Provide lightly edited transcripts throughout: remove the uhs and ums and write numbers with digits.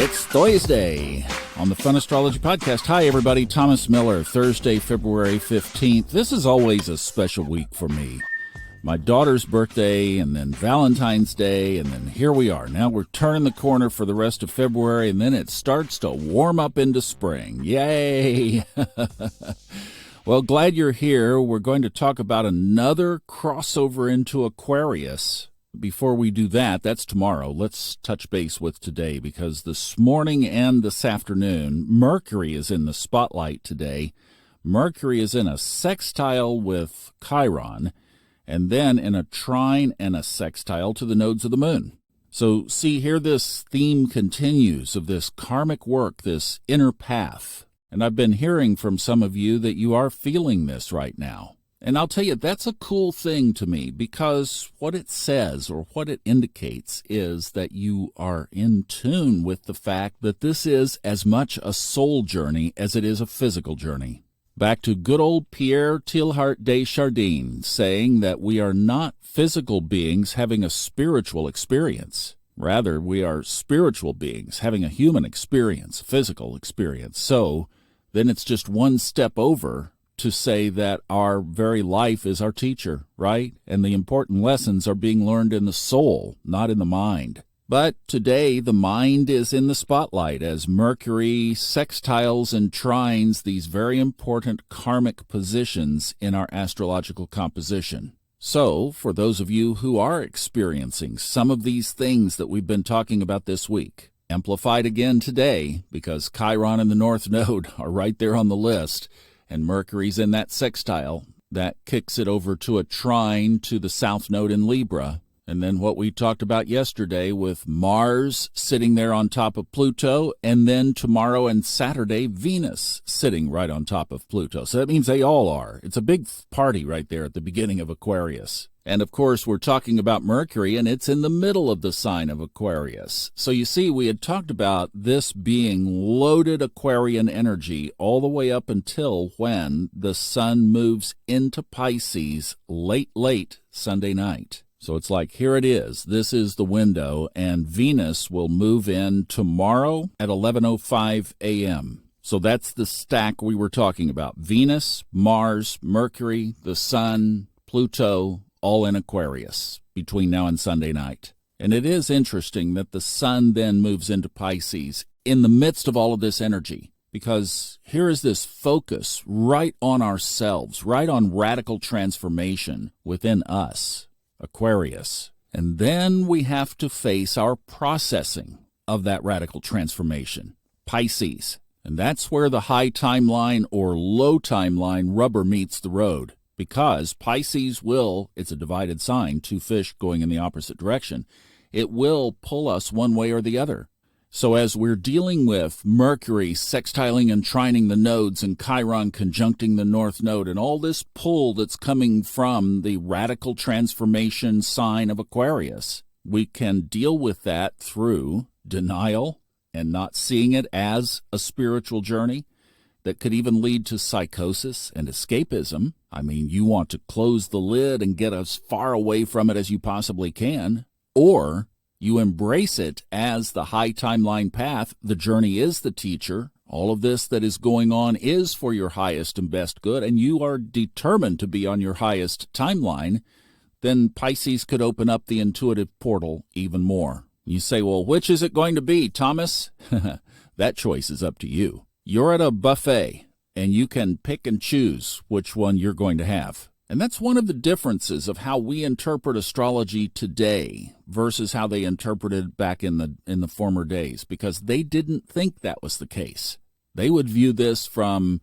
It's Thursday on the Fun Astrology Podcast. Hi, everybody. Thomas Miller, Thursday, February 15th. This is always a special week for me. My daughter's birthday, and then Valentine's Day, and then here we are. Now we're turning the corner for the rest of February, and then it starts to warm up into spring. Yay! Well, glad you're here. We're going to talk about another crossover into Aquarius. Before we do that, that's tomorrow. Let's touch base with today, because this morning and this afternoon, Mercury is in the spotlight today. Mercury is in a sextile with Chiron, and then in a trine and a sextile to the nodes of the moon. So see, here this theme continues of this karmic work, this inner path. And I've been hearing from some of you that you are feeling this right now. And I'll tell you, that's a cool thing to me, because what it says or what it indicates is that you are in tune with the fact that this is as much a soul journey as it is a physical journey. Back to good old Pierre Teilhard de Chardin saying that we are not physical beings having a spiritual experience. Rather, we are spiritual beings having a human experience, physical experience. So then it's just one step over to say that our very life is our teacher, right? And the important lessons are being learned in the soul, not in the mind. But today, the mind is in the spotlight as Mercury sextiles and trines these very important karmic positions in our astrological composition. So, for those of you who are experiencing some of these things that we've been talking about this week, amplified again today, because Chiron and the North Node are right there on the list, and Mercury's in that sextile, that kicks it over to a trine to the South Node in Libra. And then what we talked about yesterday with Mars sitting there on top of Pluto, and then tomorrow and Saturday, Venus sitting right on top of Pluto. So that means they all are. It's a big party right there at the beginning of Aquarius. And of course, we're talking about Mercury, and it's in the middle of the sign of Aquarius. So you see, we had talked about this being loaded Aquarian energy all the way up until when the sun moves into Pisces late Sunday night. So it's like, here it is. This is the window, and Venus will move in tomorrow at 11:05 a.m. So that's the stack we were talking about. Venus, Mars, Mercury, the sun, Pluto, all in Aquarius between now and Sunday night. And it is interesting that the sun then moves into Pisces in the midst of all of this energy, because here is this focus right on ourselves, right on radical transformation within us. Aquarius. And then we have to face our processing of that radical transformation, Pisces. And that's where the high timeline or low timeline rubber meets the road, because Pisces it's a divided sign, two fish going in the opposite direction. It will pull us one way or the other. So as we're dealing with Mercury sextiling and trining the nodes and Chiron conjuncting the North Node and all this pull that's coming from the radical transformation sign of Aquarius, we can deal with that through denial and not seeing it as a spiritual journey that could even lead to psychosis and escapism. I mean, you want to close the lid and get as far away from it as you possibly can, or you embrace it as the high timeline path. The journey is the teacher. All of this that is going on is for your highest and best good, and you are determined to be on your highest timeline. Then Pisces could open up the intuitive portal even more. You say, well, which is it going to be, Thomas? That choice is up to you. You're at a buffet, and you can pick and choose which one you're going to have. And that's one of the differences of how we interpret astrology today versus how they interpreted back in the former days, because they didn't think that was the case. They would view this from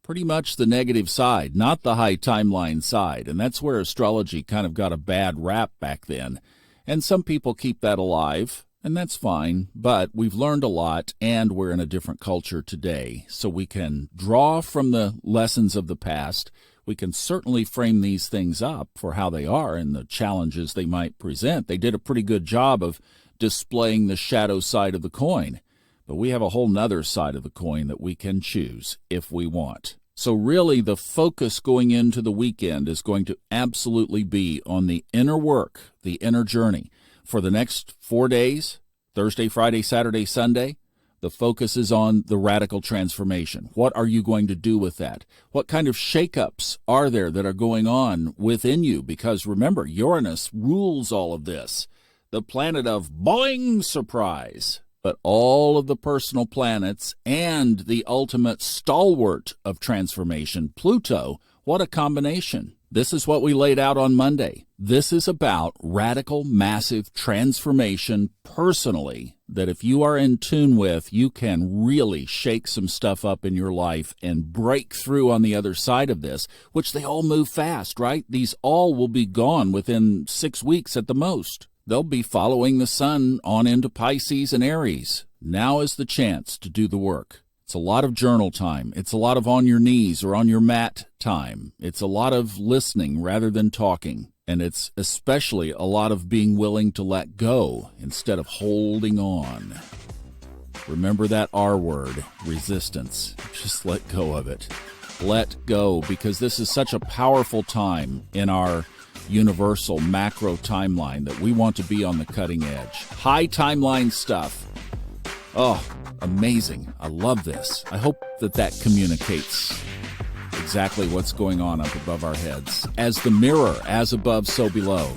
pretty much the negative side, not the high timeline side. And that's where astrology kind of got a bad rap back then. And some people keep that alive, and that's fine. But we've learned a lot, and we're in a different culture today. So we can draw from the lessons of the past. We can certainly frame these things up for how they are and the challenges they might present. They did a pretty good job of displaying the shadow side of the coin. But we have a whole nother side of the coin that we can choose if we want. So really, the focus going into the weekend is going to absolutely be on the inner work, the inner journey. For the next 4 days, Thursday, Friday, Saturday, Sunday, The focus is on the radical transformation. What are you going to do with that? What kind of shakeups are there that are going on within you? Because remember, Uranus rules all of this. The planet of boing surprise. But all of the personal planets and the ultimate stalwart of transformation, Pluto, what a combination. This is what we laid out on Monday. This is about radical, massive transformation personally, that if you are in tune with, you can really shake some stuff up in your life and break through on the other side of this, which they all move fast, right? These all will be gone within 6 weeks at the most. They'll be following the sun on into Pisces and Aries. Now is the chance to do the work. It's a lot of journal time. It's a lot of on your knees or on your mat time. It's a lot of listening rather than talking. And it's especially a lot of being willing to let go instead of holding on. Remember that R word, resistance. Just let go of it. Let go, because this is such a powerful time in our universal macro timeline that we want to be on the cutting edge. High timeline stuff. Oh, amazing. I love this. I hope that communicates exactly what's going on up above our heads. As the mirror, as above, so below,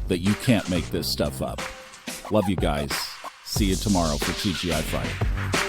that you can't make this stuff up. Love you guys. See you tomorrow for TGI Friday.